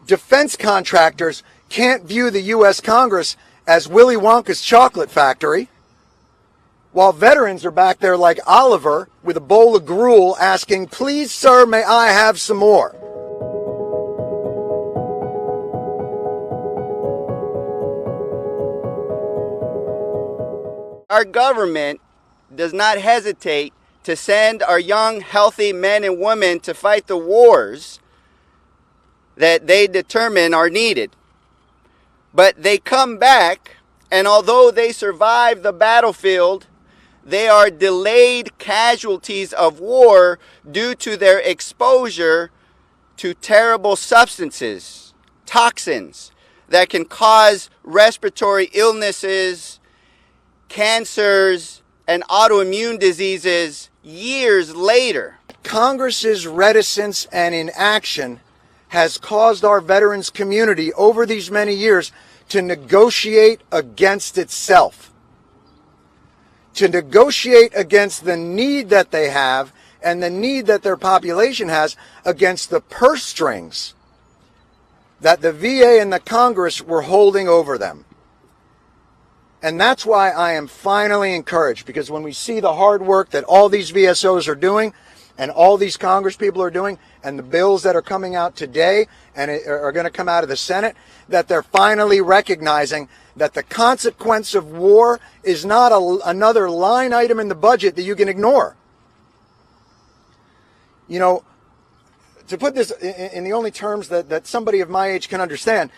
defense contractors can't view the U.S. Congress as Willy Wonka's chocolate factory, while veterans are back there like Oliver with a bowl of gruel asking, "Please, sir, may I have some more?" Our government does not hesitate to send our young, healthy men and women to fight the wars that they determine are needed. But they come back, and although they survive the battlefield, they are delayed casualties of war due to their exposure to terrible substances, toxins, that can cause respiratory illnesses, cancers, and autoimmune diseases years later. Congress's reticence and inaction has caused our veterans community over these many years to negotiate against itself, to negotiate against the need that they have and the need that their population has against the purse strings that the VA and the Congress were holding over them. And that's why I am finally encouraged, because when we see the hard work that all these VSOs are doing and all these Congress people are doing, and the bills that are coming out today and are going to come out of the Senate, that they're finally recognizing that the consequence of war is not another line item in the budget that you can ignore. You know, to put this in the only terms that somebody of my age can understand,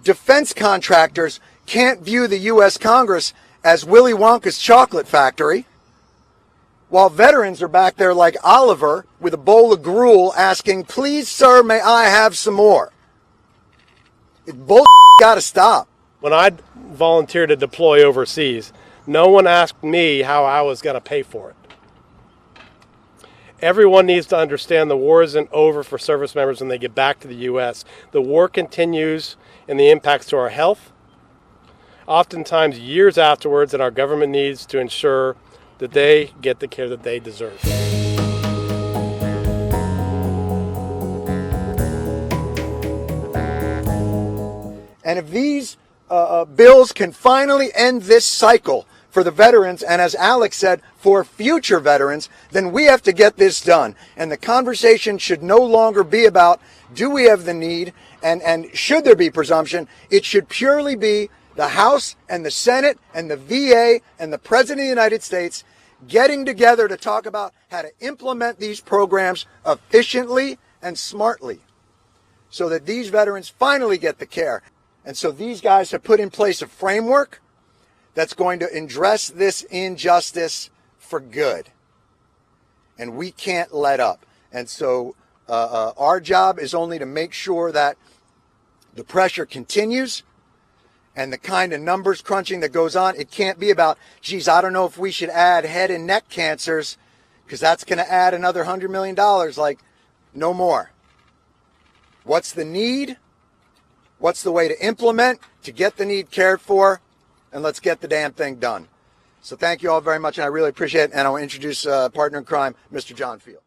defense contractors can't view the U.S. Congress as Willy Wonka's chocolate factory, while veterans are back there like Oliver with a bowl of gruel asking, "Please, sir, may I have some more?" It's bull. Got to stop. When I volunteered to deploy overseas, no one asked me how I was going to pay for it. Everyone needs to understand the war isn't over for service members when they get back to the U.S. The war continues, and the impacts to our health, oftentimes years afterwards, and our government needs to ensure that they get the care that they deserve. And if these bills can finally end this cycle for the veterans, and as Alex said, for future veterans, then we have to get this done. And the conversation should no longer be about, do we have the need, and should there be presumption? It should purely be the House and the Senate and the VA and the President of the United States getting together to talk about how to implement these programs efficiently and smartly so that these veterans finally get the care. And so these guys have put in place a framework that's going to address this injustice for good. And we can't let up. And so our job is only to make sure that the pressure continues, and the kind of numbers crunching that goes on. It can't be about, geez, I don't know if we should add head and neck cancers because that's going to add another $100 million. Like, no more. What's the need? What's the way to implement to get the need cared for? And let's get the damn thing done. So thank you all very much, and I really appreciate it. And I'll introduce partner in crime, Mr. John Field.